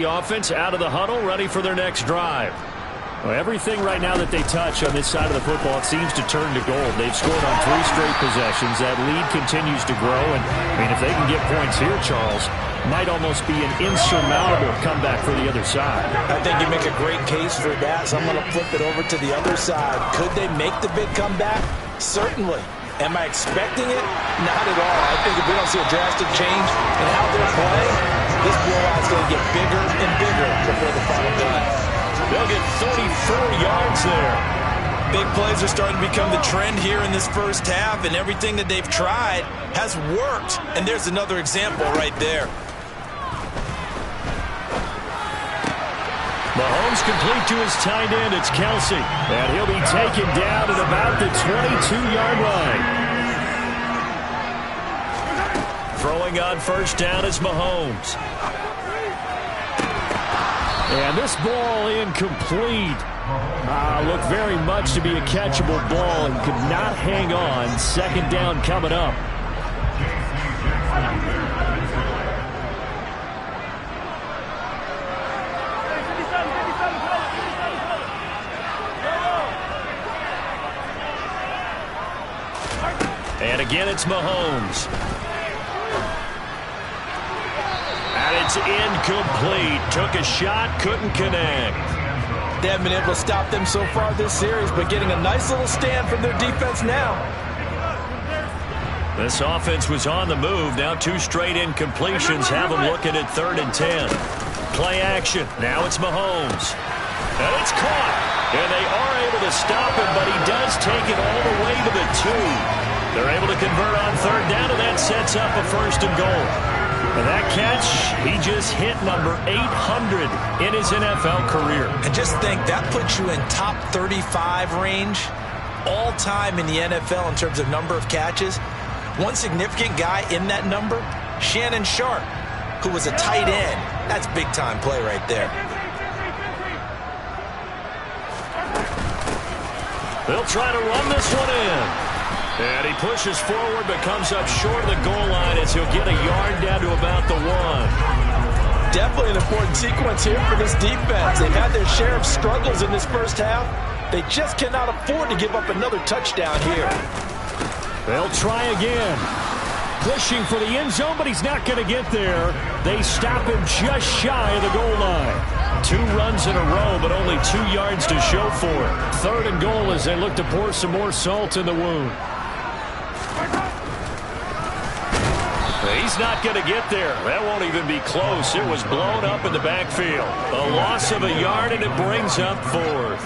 The offense out of the huddle, ready for their next drive. Well, everything right now that they touch on this side of the football, it seems to turn to gold. They've scored on 3 straight possessions. That lead continues to grow. And, I mean, if they can get points here, Charles, might almost be an insurmountable comeback for the other side. I think you make a great case for that, so I'm going to flip it over to the other side. Could they make the big comeback? Certainly. Am I expecting it? Not at all. I think if we don't see a drastic change in how they're playing, this blowout's going to get bigger and bigger before the final drive. They'll get 34 yards there. Big plays are starting to become the trend here in this first half, and everything that they've tried has worked. And there's another example right there. Mahomes complete to his tight end. It's Kelsey. And he'll be taken down at about the 22-yard line. Throwing on first down is Mahomes. And this ball incomplete. Looked very much to be a catchable ball and could not hang on. Second down coming up. And again, it's Mahomes. And it's incomplete. Took a shot, couldn't connect. They haven't been able to stop them so far this series, but getting a nice little stand from their defense now. This offense was on the move. Now 2 straight incompletions have them looking at 3rd and 10. Play action. Now it's Mahomes. And it's caught. And they are able to stop him, but he does take it all the way to the 2. They're able to convert on 3rd down, and that sets up a 1st and goal. And that catch, he just hit number 800 in his NFL career. And just think, that puts you in top 35 range all time in the NFL in terms of number of catches. One significant guy in that number, Shannon Sharpe, who was a tight end. That's big-time play right there. They'll try to run this one in. And he pushes forward but comes up short of the goal line as he'll get a yard down to about the 1. Definitely an important sequence here for this defense. They've had their share of struggles in this first half. They just cannot afford to give up another touchdown here. They'll try again. Pushing for the end zone, but he's not going to get there. They stop him just shy of the goal line. 2 runs in a row, but only 2 yards to show for it. 3rd and goal as they look to pour some more salt in the wound. He's not going to get there. That won't even be close. It was blown up in the backfield. A loss of a yard, and it brings up 4th.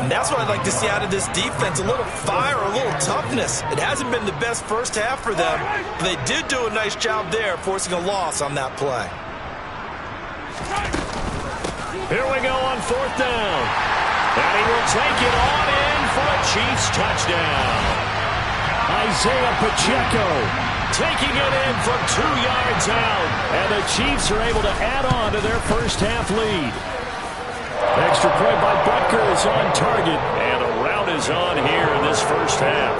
And that's what I'd like to see out of this defense, a little fire, a little toughness. It hasn't been the best first half for them, but they did do a nice job there, forcing a loss on that play. Here we go on 4th down. And he will take it on in for a Chiefs touchdown. Isaiah Pacheco taking it in from 2 yards out. And the Chiefs are able to add on to their first half lead. Extra point by Butker is on target. And a rout is on here in this first half.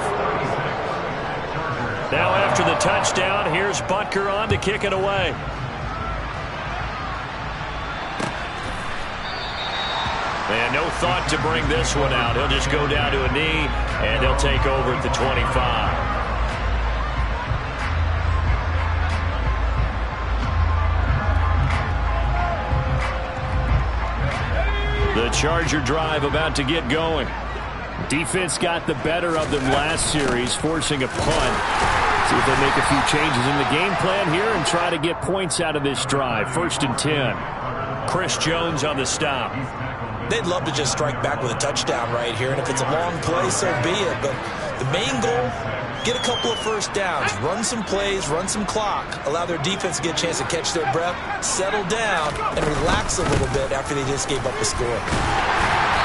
Now after the touchdown, here's Butker on to kick it away. And no thought to bring this one out. He'll just go down to a knee, and they'll take over at the 25. The Charger drive about to get going. Defense got the better of them last series, forcing a punt. See if they make a few changes in the game plan here and try to get points out of this drive. 1st and 10. Chris Jones on the stop. They'd love to just strike back with a touchdown right here, and if it's a long play, so be it. But the main goal, get a couple of first downs, run some plays, run some clock, allow their defense to get a chance to catch their breath, settle down, and relax a little bit after they just gave up a score.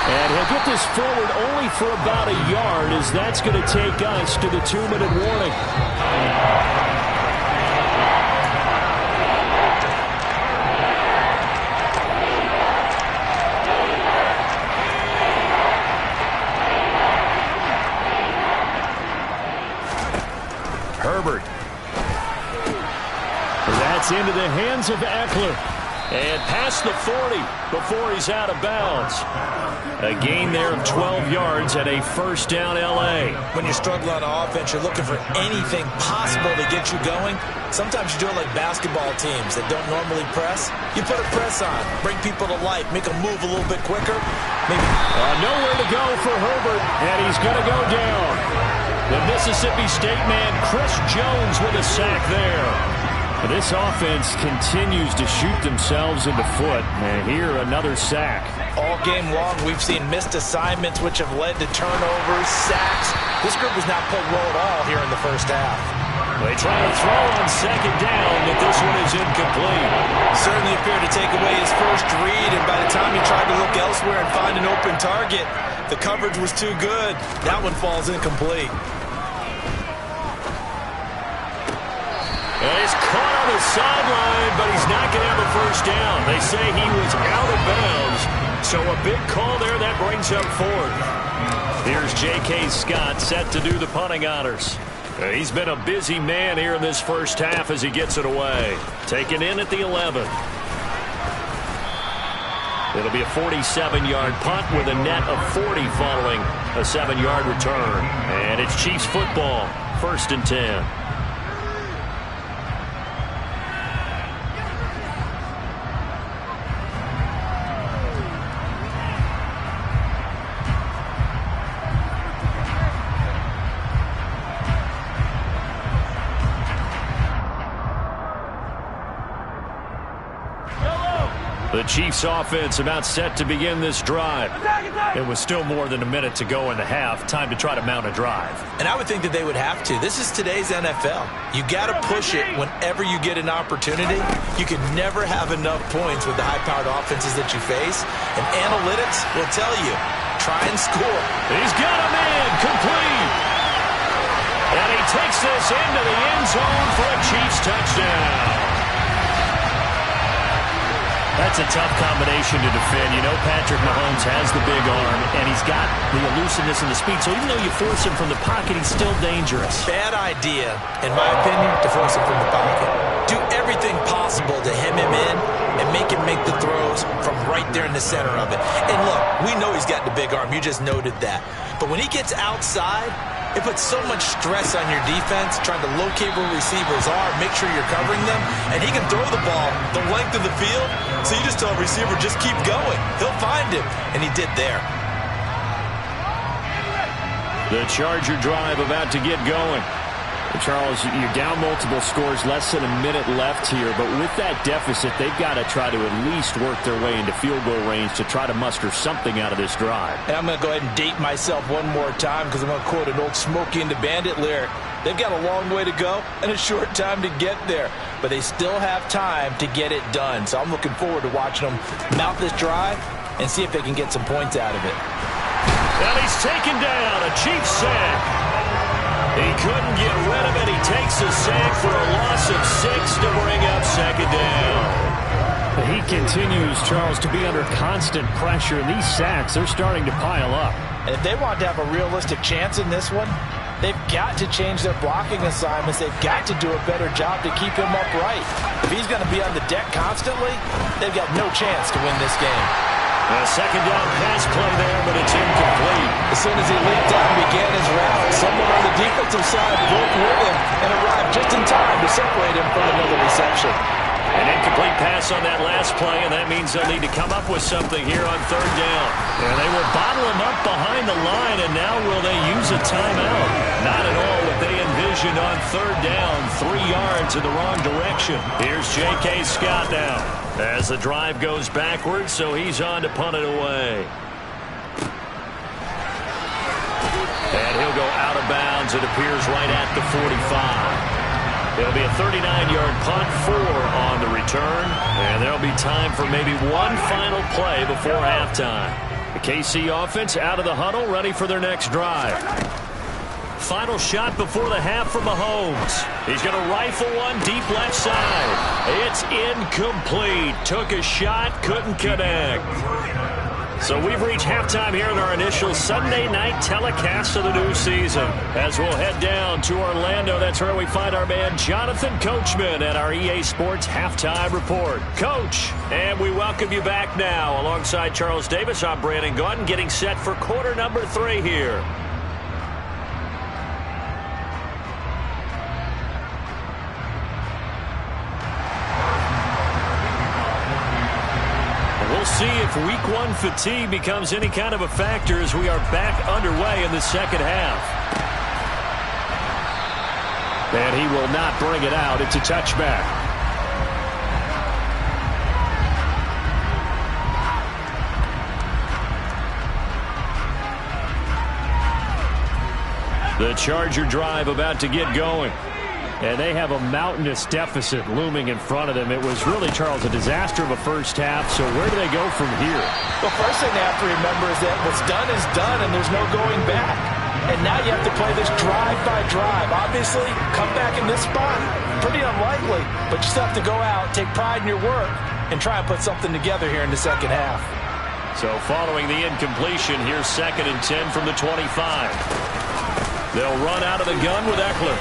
And he'll get this forward only for about a yard, as that's going to take us to the 2-minute warning. Herbert. That's into the hands of Eckler. And past the 40 before he's out of bounds. A gain there of 12 yards and a first down L.A. When you're struggling on offense, you're looking for anything possible to get you going. Sometimes you do it like basketball teams that don't normally press. You put a press on, bring people to life, make them move a little bit quicker. Maybe nowhere to go for Herbert, and he's going to go down. The Mississippi State man, Chris Jones, with a sack there. This offense continues to shoot themselves in the foot, and here another sack. All game long, we've seen missed assignments, which have led to turnovers, sacks. This group has not played well at all here in the first half. They try to throw on second down, but this one is incomplete. Certainly appeared to take away his first read, and by the time he tried to look elsewhere and find an open target, the coverage was too good. That one falls incomplete. And he's caught on the sideline, but he's not going to have a first down. They say he was out of bounds, so a big call there. That brings up fourth. Here's J.K. Scott set to do the punting honors. He's been a busy man here in this first half as he gets it away. Taken in at the 11. It'll be a 47-yard punt with a net of 40 following a 7-yard return. And it's Chiefs football, 1st and 10. The Chiefs offense about set to begin this drive. It was still more than a minute to go in the half. Time to try to mount a drive. And I would think that they would have to. This is today's NFL. You got to push it whenever you get an opportunity. You can never have enough points with the high-powered offenses that you face. And analytics will tell you, try and score. He's got a man complete. And he takes this into the end zone for a Chiefs touchdown. That's a tough combination to defend. You know Patrick Mahomes has the big arm, and he's got the elusiveness and the speed. So even though you force him from the pocket, he's still dangerous. Bad idea, in my opinion, to force him from the pocket. Do everything possible to hem him in and make him make the throws from right there in the center of it. And look, we know he's got the big arm. You just noted that. But when he gets outside, it puts so much stress on your defense trying to locate where receivers are, make sure you're covering them, and he can throw the ball the length of the field, so you just tell a receiver, just keep going. He'll find him, and he did there. The Charger drive about to get going. Charles, you're down multiple scores, less than a minute left here, but with that deficit, they've got to try to at least work their way into field goal range to try to muster something out of this drive. And I'm going to go ahead and date myself one more time because I'm going to quote an old Smokey and the Bandit lyric. They've got a long way to go and a short time to get there, but they still have time to get it done. So I'm looking forward to watching them mount this drive and see if they can get some points out of it. And he's taken down, a Chiefs sack. He couldn't get rid of it. He takes a sack for a loss of 6 to bring up second down. He continues, Charles, to be under constant pressure. And these sacks, they're starting to pile up. And if they want to have a realistic chance in this one, they've got to change their blocking assignments. They've got to do a better job to keep him upright. If he's going to be on the deck constantly, they've got no chance to win this game. A second down pass play there, but it's incomplete. As soon as he leaped out and began his route, someone on the defensive side broke with him and arrived just in time to separate him from another reception. An incomplete pass on that last play, and that means they'll need to come up with something here on third down. And they will bottle him up behind the line, and now will they use a timeout? Not at all what they envisioned on third down, 3 yards in the wrong direction. Here's J.K. Scott now as the drive goes backwards, so he's on to punt it away. And he'll go out of bounds. It appears right at the 45. It'll be a 39-yard punt, 4 on the return, and there'll be time for maybe one final play before halftime. The KC offense out of the huddle, ready for their next drive. Final shot before the half from Mahomes. He's going to rifle one deep left side. It's incomplete. Took a shot, couldn't connect. So we've reached halftime here in our initial Sunday night telecast of the new season. As we'll head down to Orlando, that's where we find our man Jonathan Coachman at our EA Sports Halftime Report. Coach, and we welcome you back now. Alongside Charles Davis, I'm Brandon Gaudin, getting set for quarter number 3 here. We'll see if week 1 fatigue becomes any kind of a factor as we are back underway in the second half. And he will not bring it out. It's a touchback. The Charger drive about to get going. And they have a mountainous deficit looming in front of them. It was really, Charles, a disaster of a first half. So where do they go from here? The first thing they have to remember is that what's done is done, and there's no going back. And now you have to play this drive by drive. Obviously, come back in this spot, pretty unlikely. But you still have to go out, take pride in your work, and try and put something together here in the second half. So following the incompletion, here's 2nd and 10 from the 25. They'll run out of the gun with Eckler.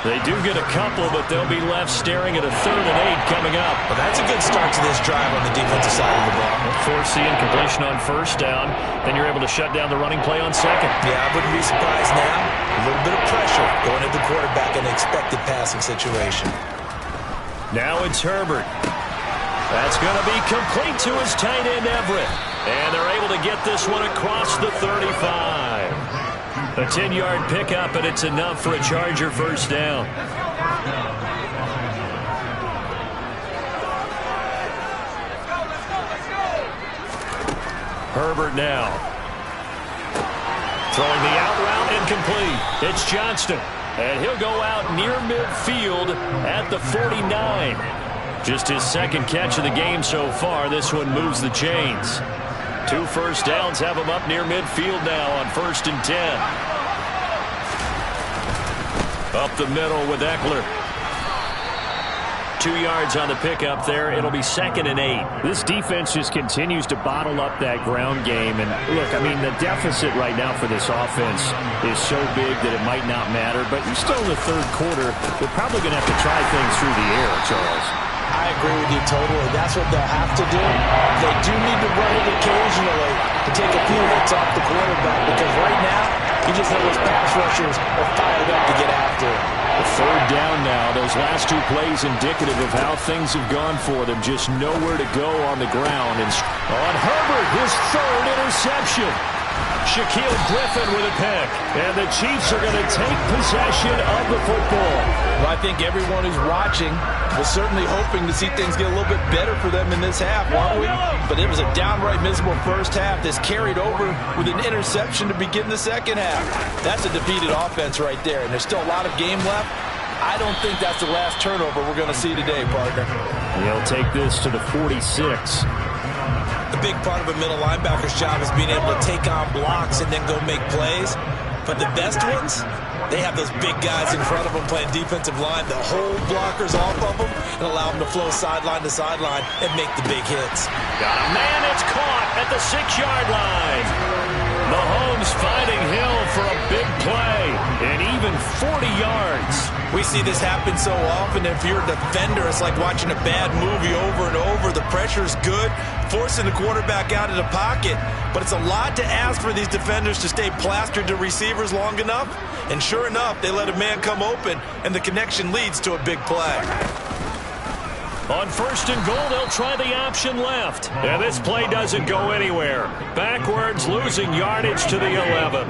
They do get a couple, but they'll be left staring at a 3rd and 8 coming up. Well, that's a good start to this drive on the defensive side of the ball. Force the incompletion on 1st down. Then you're able to shut down the running play on 2nd. Yeah, I wouldn't be surprised now. A little bit of pressure going at the quarterback in an expected passing situation. Now it's Herbert. That's going to be complete to his tight end, Everett. And they're able to get this one across the 35. A 10-yard pickup, and it's enough for a Charger first down. Herbert now. Throwing the out route incomplete. It's Johnston. And he'll go out near midfield at the 49. Just his 2nd catch of the game so far. This one moves the chains. 2 first downs have him up near midfield now on 1st and 10. Up the middle with Eckler. 2 yards on the pickup there. It'll be 2nd and 8. This defense just continues to bottle up that ground game. And look, I mean, the deficit right now for this offense is so big that it might not matter. But you're still in the 3rd quarter. They're probably going to have to try things through the air, Charles. I agree with you totally. That's what they'll have to do. They do need to run it occasionally to take a few hits off the quarterback, because right now, you just know those pass rushers are fired up to get after it. The 3rd down now. Those last 2 plays indicative of how things have gone for them. Just nowhere to go on the ground. And on Herbert, his 3rd interception. Shaquill Griffin with a pick. And the Chiefs are going to take possession of the football. Well, I think everyone who's watching was certainly hoping to see things get a little bit better for them in this half, weren't we? But it was a downright miserable first half that's carried over with an interception to begin the second half. That's a defeated offense right there, and there's still a lot of game left. I don't think that's the last turnover we're going to see today, partner. He'll take this to the 46. A big part of a middle linebacker's job is being able to take on blocks and then go make plays. But the best ones, they have those big guys in front of them playing defensive line that hold blockers off of them and allow them to flow sideline to sideline and make the big hits. Got a man that's caught at the 6-yard line. Mahomes finding Hill for a big play, and even 40 yards. We see this happen so often. If you're a defender, it's like watching a bad movie over and over. The pressure's good, forcing the quarterback out of the pocket. But it's a lot to ask for these defenders to stay plastered to receivers long enough. And sure enough, they let a man come open, and the connection leads to a big play. On 1st and goal, they'll try the option left. And this play doesn't go anywhere. Backwards, losing yardage to the 11.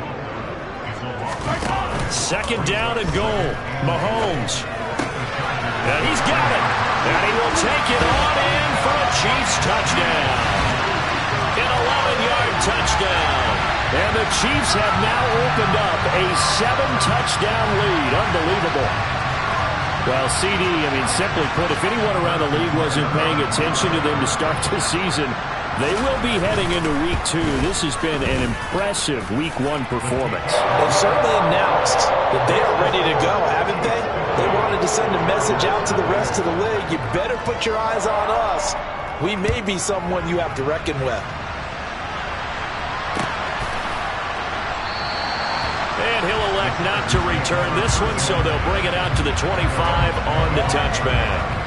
2nd down and goal. Mahomes. And he's got it. And he will take it on in for a Chiefs touchdown. An 11-yard touchdown. And the Chiefs have now opened up a 7-touchdown lead. Unbelievable. Well, CD, I mean, simply put, if anyone around the league wasn't paying attention to them to start the season, they will be heading into Week 2. This has been an impressive Week 1 performance. They've certainly announced that they are ready to go, haven't they? They wanted to send a message out to the rest of the league. You better put your eyes on us. we may be someone you have to reckon with. And he'll elect not to return this one, so they'll bring it out to the 25 on the touchback.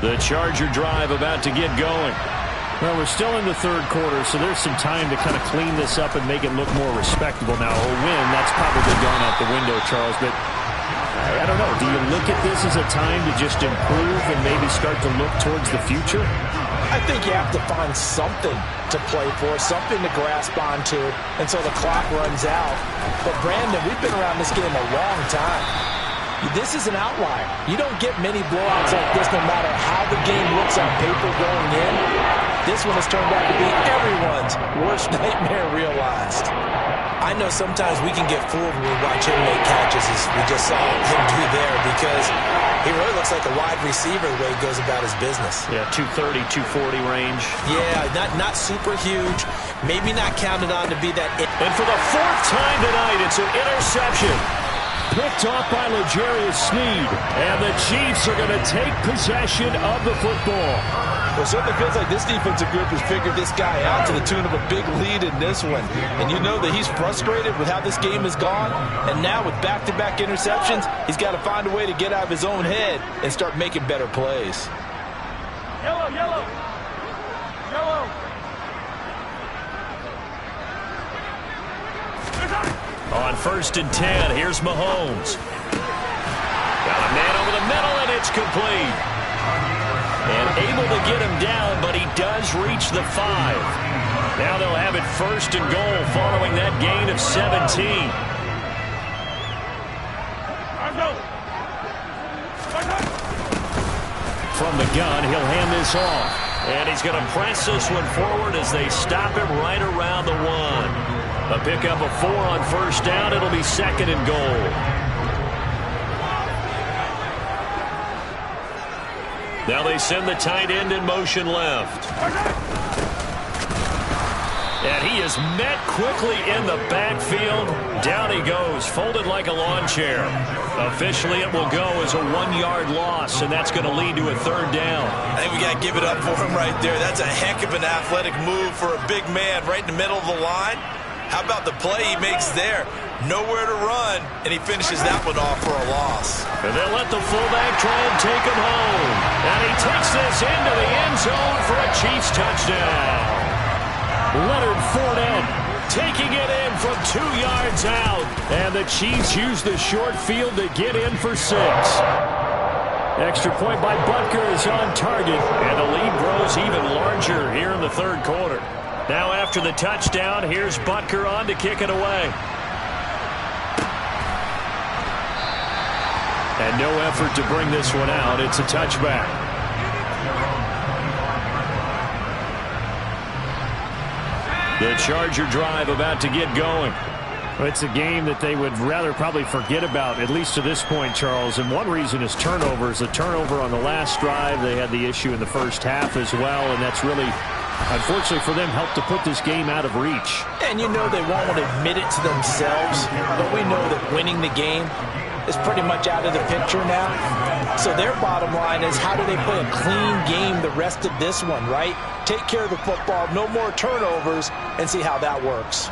The Charger drive about to get going. Well, we're still in the third quarter, so there's some time to kind of clean this up and make it look more respectable. Now, a win, that's probably gone out the window, Charles, but I don't know. Do you look at this as a time to just improve and maybe start to look towards the future? I think you have to find something to play for, something to grasp onto until the clock runs out. But, Brandon, we've been around this game a long time. This is an outlier. You don't get many blowouts like this no matter how the game looks on paper going in. This one has turned out to be everyone's worst nightmare realized. I know sometimes we can get fooled when we watch him make catches, as we just saw him do there, because he really looks like a wide receiver the way he goes about his business. Yeah, 230, 240 range. Yeah, not super huge. Maybe not counted on to be that. And for the fourth time tonight, it's an interception. Picked off by L'Jarius Sneed. And the Chiefs are going to take possession of the football. Well, it certainly feels like this defensive group has figured this guy out to the tune of a big lead in this one. And you know that he's frustrated with how this game has gone. And now with back-to-back interceptions, he's got to find a way to get out of his own head and start making better plays. Yellow, yellow. Yellow. On 1st and 10, here's Mahomes. Got a man over the middle, and it's complete. And able to get him down, but he does reach the 5. Now they'll have it 1st and goal following that gain of 17. From the gun, he'll hand this off. And he's going to press this one forward as they stop him right around the 1. A pickup of 4 on 1st down. It'll be 2nd and goal. Now they send the tight end in motion left. And he is met quickly in the backfield. Down he goes, folded like a lawn chair. Officially, it will go as a 1-yard loss, and that's going to lead to a 3rd down. I think we got to give it up for him right there. That's a heck of an athletic move for a big man right in the middle of the line. How about the play he makes there? Nowhere to run, and he finishes that one off for a loss. And they'll let the fullback try and take him home. And he takes this into the end zone for a Chiefs touchdown. Leonard Fournette taking it in from 2 yards out. And the Chiefs use the short field to get in for 6. Extra point by Butker is on target. And the lead grows even larger here in the 3rd quarter. Now after the touchdown, here's Butker on to kick it away. And no effort to bring this one out. It's a touchback. The Charger drive about to get going. Well, it's a game that they would rather probably forget about, at least to this point, Charles. And one reason is turnovers. A turnover on the last drive. They had the issue in the first half as well, and that's really, unfortunately for them, helped to put this game out of reach. And you know they won't want to admit it to themselves, but we know that winning the game is pretty much out of the picture now. So their bottom line is, how do they play a clean game the rest of this one, right? Take care of the football, no more turnovers, and see how that works.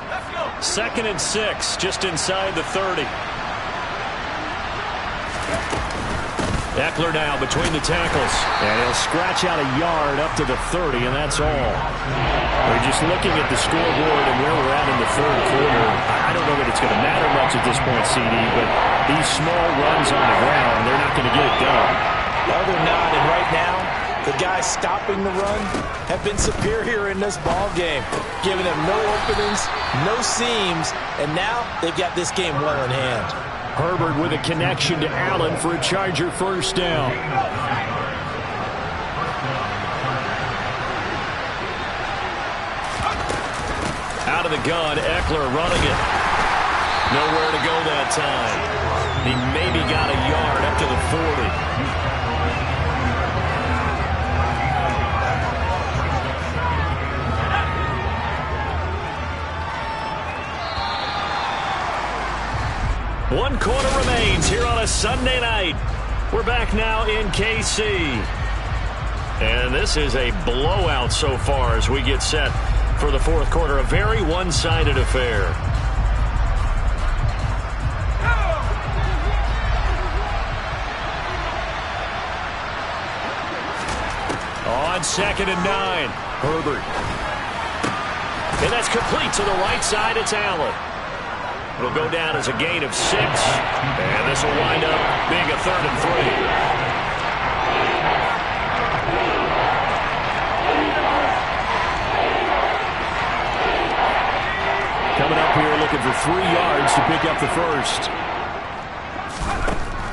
2nd and 6, just inside the 30. Eckler now between the tackles. And he'll scratch out a yard up to the 30, and that's all. We're just looking at the scoreboard and where we're at in the 3rd quarter. I don't know that it's going to matter much at this point, CD, but these small runs on the ground, they're not going to get it done. No, they're not, and right now, the guys stopping the run have been superior in this ball game, giving them no openings, no seams, and now they've got this game well in hand. Herbert with a connection to Allen for a Charger 1st down. Out of the gun, Eckler running it. Nowhere to go that time. He maybe got a yard up to the 40. quarter remains here on a Sunday night. We're back now in KC. And this is a blowout so far as we get set for the fourth quarter. A very one-sided affair. On 2nd and 9. Herbert. And that's complete to the right side. It's Allen. It'll go down as a gain of 6. And this will wind up being a 3rd and 3. Coming up here looking for 3 yards to pick up the first.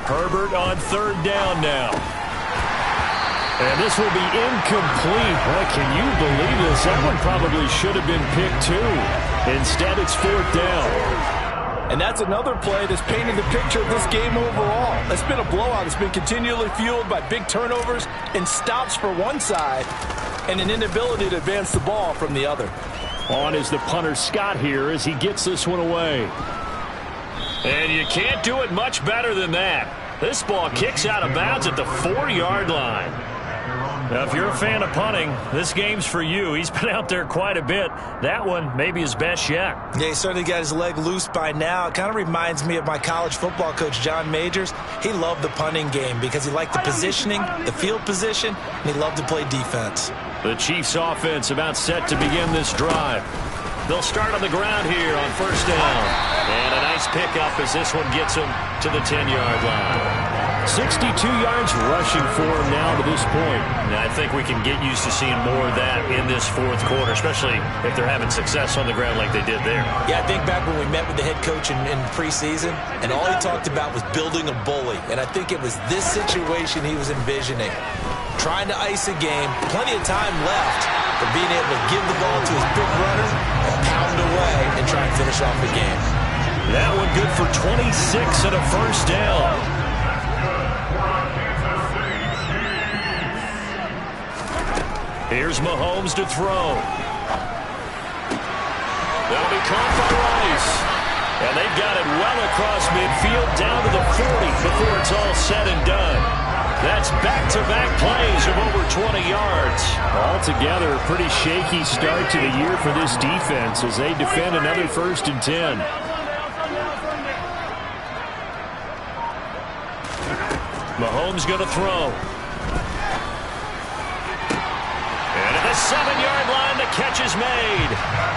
Herbert on 3rd down now. And this will be incomplete. Boy, can you believe this? That one probably should have been picked too. Instead, it's 4th down. And that's another play that's painted the picture of this game overall. It's been a blowout. It's been continually fueled by big turnovers and stops for one side and an inability to advance the ball from the other. On is the punter Scott here as he gets this one away. And you can't do it much better than that. This ball kicks out of bounds at the 4-yard line. Now, if you're a fan of punting, this game's for you. He's been out there quite a bit. That one may be his best yet. Yeah, he certainly got his leg loose by now. It kind of reminds me of my college football coach, John Majors. He loved the punting game because he liked the positioning, the field position, and he loved to play defense. The Chiefs offense about set to begin this drive. They'll start on the ground here on 1st down. And a nice pickup as this one gets him to the 10-yard line. 62 yards rushing for him now to this point. Now, I think we can get used to seeing more of that in this fourth quarter, especially if they're having success on the ground like they did there. Yeah, I think back when we met with the head coach in preseason, and all he talked about was building a bully. And I think it was this situation he was envisioning. Trying to ice a game, plenty of time left, but being able to give the ball to his big runner and pound away and try and finish off the game. That one good for 26 and a 1st down. Here's Mahomes to throw. That'll be caught by Rice. And they've got it well across midfield down to the 40 before it's all said and done. That's back-to-back plays of over 20 yards. Altogether, a pretty shaky start to the year for this defense as they defend another 1st and 10. Mahomes going to throw. And at the 7-yard line, the catch is made.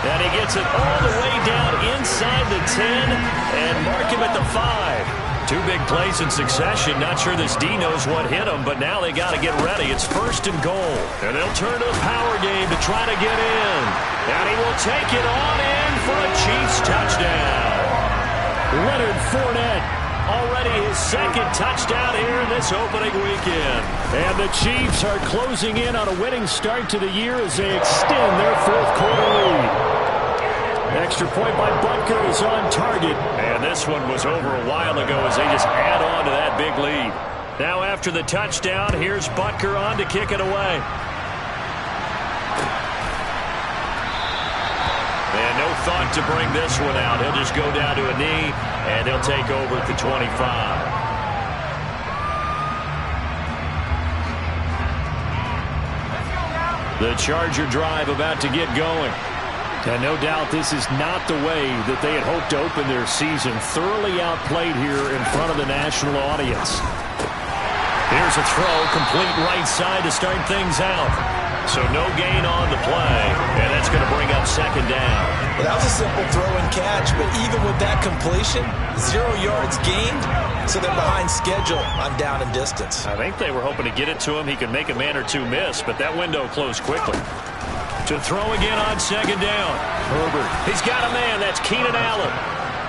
And he gets it all the way down inside the 10 and mark him at the 5. 2 big plays in succession. Not sure this D knows what hit him, but now they got to get ready. It's 1st and goal. And they'll turn to the power game to try to get in. And he will take it on in for a Chiefs touchdown. Leonard Fournette. Already his 2nd touchdown here in this opening weekend. And the Chiefs are closing in on a winning start to the year as they extend their 4th quarter lead. Extra point by Butker is on target. And this one was over a while ago as they just add on to that big lead. Now after the touchdown, here's Butker on to kick it away. And no thought to bring this one out. He'll just go down to a knee, and he'll take over at the 25. The Charger drive about to get going. And no doubt this is not the way that they had hoped to open their season. Thoroughly outplayed here in front of the national audience. Here's a throw, complete right side to start things out. So no gain on the play, and that's going to bring up 2nd down. Well, that was a simple throw and catch, but even with that completion, 0 yards gained, so they're behind schedule on down and distance. I think they were hoping to get it to him. He could make a man or 2 miss, but that window closed quickly. To throw again on 2nd down. Herbert. He's got a man. That's Keenan Allen.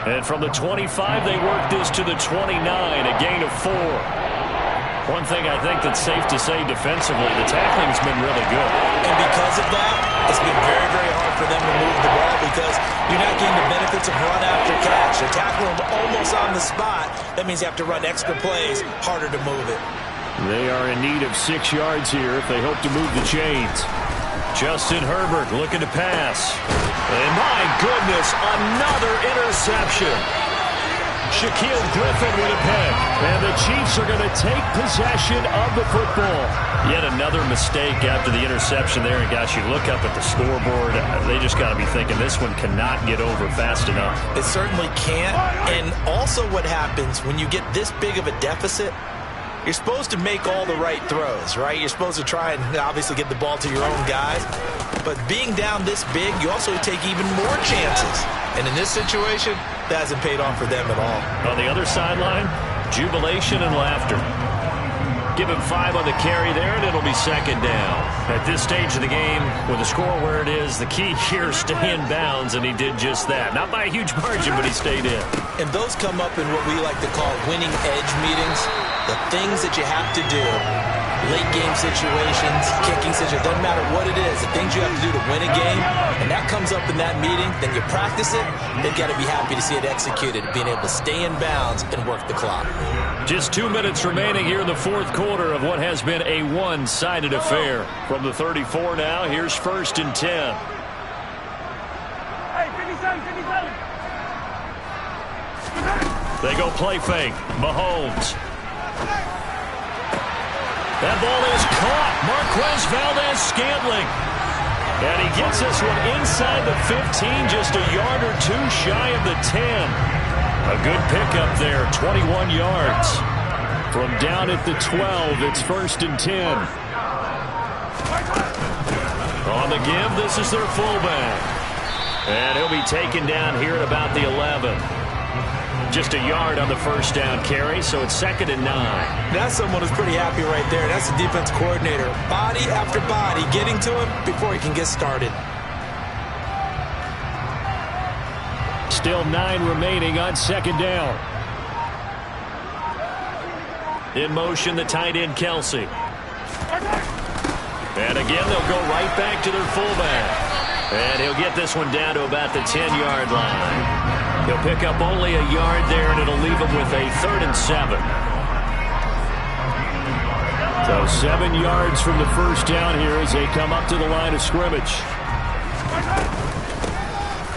And from the 25, they work this to the 29, a gain of 4. One thing I think that's safe to say defensively, the tackling's been really good. And because of that, it's been very, very hard for them to move the ball because you're not getting the benefits of run after catch. They're tackling almost on the spot. That means you have to run extra plays, harder to move it. They are in need of 6 yards here if they hope to move the chains. Justin Herbert looking to pass. And my goodness, another interception. Shaquille Griffin with a pick. And the Chiefs are going to take possession of the football. Yet another mistake after the interception there. And, gosh, you look up at the scoreboard. They just got to be thinking this one cannot get over fast enough. It certainly can't. And also what happens when you get this big of a deficit, you're supposed to make all the right throws, right? You're supposed to try and obviously get the ball to your own guys. But being down this big, you also take even more chances. And in this situation, that hasn't paid off for them at all. On the other sideline, jubilation and laughter. Give him 5 on the carry there, and it'll be second down. At this stage of the game, with the score where it is, the key here is stay in bounds, and he did just that. Not by a huge margin, but he stayed in. And those come up in what we like to call winning edge meetings. The things that you have to do, late game situations, kicking situations, doesn't matter what it is, the things you have to do to win a game, and that comes up in that meeting, then you practice it, they've got to be happy to see it executed, being able to stay in bounds and work the clock. Just 2 minutes remaining here in the fourth quarter of what has been a one-sided affair. From the 34 now, here's 1st and 10. Hey, 57, 57. They go play fake. Mahomes. That ball is caught. Marquez Valdes-Scantling. And he gets this one inside the 15, just a yard or two shy of the 10. A good pickup there, 21 yards. From down at the 12, it's 1st and 10. On the give, this is their fullback. And he'll be taken down here at about the 11. Just a yard on the first down carry, so it's 2nd and 9. That's someone who's pretty happy right there. That's the defense coordinator. Body after body getting to him before he can get started. Still 9 remaining on 2nd down. In motion, the tight end, Kelsey. And again, they'll go right back to their fullback. And he'll get this one down to about the 10-yard line. He'll pick up only a yard there, and it'll leave him with a 3rd and 7. So 7 yards from the first down here as they come up to the line of scrimmage.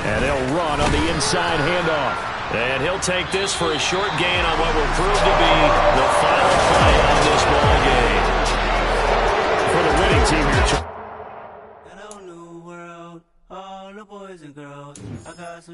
And they'll run on the inside handoff. And he'll take this for a short gain on what will prove to be the final play on this ball game. For the winning team here. Hello, new world, all the boys and girls. I got some